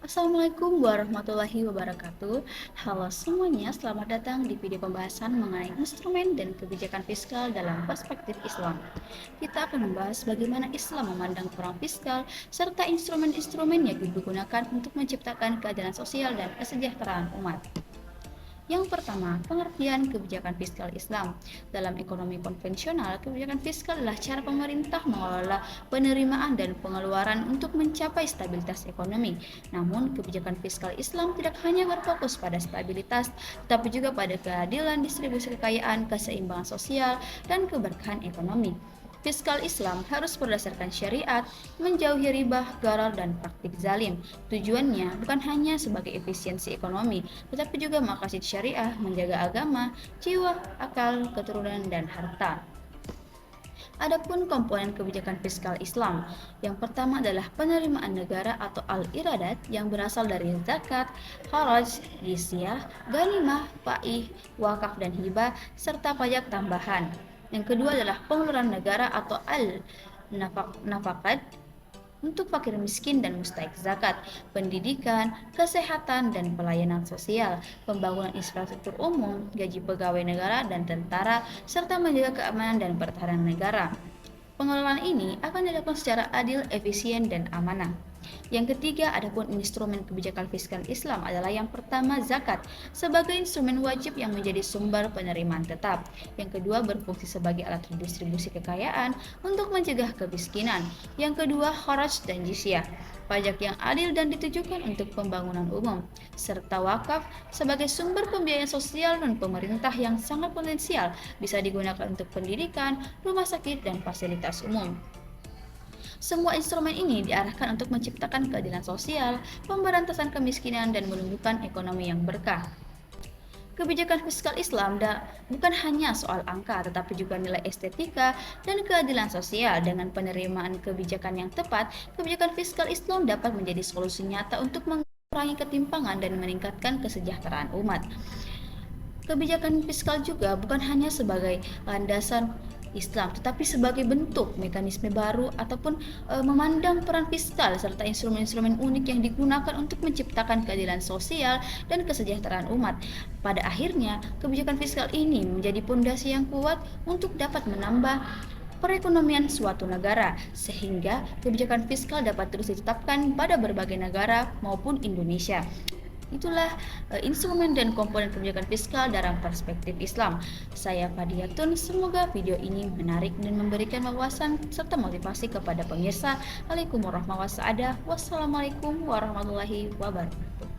Assalamualaikum warahmatullahi wabarakatuh. Halo semuanya, selamat datang di video pembahasan mengenai instrumen dan kebijakan fiskal dalam perspektif Islam. Kita akan membahas bagaimana Islam memandang peran fiskal serta instrumen-instrumen yang digunakan untuk menciptakan keadilan sosial dan kesejahteraan umat. Yang pertama, pengertian kebijakan fiskal Islam. Dalam ekonomi konvensional, kebijakan fiskal adalah cara pemerintah mengelola penerimaan dan pengeluaran untuk mencapai stabilitas ekonomi. Namun, kebijakan fiskal Islam tidak hanya berfokus pada stabilitas, tetapi juga pada keadilan distribusi kekayaan, keseimbangan sosial, dan keberkahan ekonomi. Fiskal Islam harus berdasarkan syariat, menjauhi riba, gharar, dan praktik zalim. Tujuannya bukan hanya sebagai efisiensi ekonomi, tetapi juga maqasid syariah, menjaga agama, jiwa, akal, keturunan, dan harta. Adapun komponen kebijakan fiskal Islam, yang pertama adalah penerimaan negara atau al-iradat yang berasal dari zakat, kharaj, jizyah, ghanimah, paih, wakaf dan hibah, serta pajak tambahan. Yang kedua adalah pengeluaran negara atau al-nafakat untuk fakir miskin dan mustahik zakat, pendidikan, kesehatan, dan pelayanan sosial, pembangunan infrastruktur umum, gaji pegawai negara dan tentara, serta menjaga keamanan dan pertahanan negara. Pengelolaan ini akan dilakukan secara adil, efisien, dan amanah. Yang ketiga, adapun instrumen kebijakan fiskal Islam adalah yang pertama zakat sebagai instrumen wajib yang menjadi sumber penerimaan tetap. Yang kedua, berfungsi sebagai alat redistribusi kekayaan untuk mencegah kemiskinan. Yang kedua, kharaj dan jizyah, pajak yang adil dan ditujukan untuk pembangunan umum, serta wakaf sebagai sumber pembiayaan sosial dan pemerintah yang sangat potensial bisa digunakan untuk pendidikan, rumah sakit, dan fasilitas umum. Semua instrumen ini diarahkan untuk menciptakan keadilan sosial, pemberantasan kemiskinan, dan menumbuhkan ekonomi yang berkah. Kebijakan fiskal Islam bukan hanya soal angka, tetapi juga nilai estetika dan keadilan sosial. Dengan penerimaan kebijakan yang tepat, kebijakan fiskal Islam dapat menjadi solusi nyata untuk mengurangi ketimpangan dan meningkatkan kesejahteraan umat. Kebijakan fiskal juga bukan hanya sebagai landasan Islam, tetapi sebagai bentuk mekanisme baru ataupun memandang peran fiskal serta instrumen-instrumen unik yang digunakan untuk menciptakan keadilan sosial dan kesejahteraan umat. Pada akhirnya, kebijakan fiskal ini menjadi pondasi yang kuat untuk dapat menambah perekonomian suatu negara, sehingga kebijakan fiskal dapat terus ditetapkan pada berbagai negara maupun Indonesia. Itulah instrumen dan komponen kebijakan fiskal dalam perspektif Islam. Saya Fadiatun, semoga video ini menarik dan memberikan wawasan serta motivasi kepada pemirsa. Waalaikumsalam warahmatullahi wabarakatuh. Wassalamualaikum warahmatullahi wabarakatuh.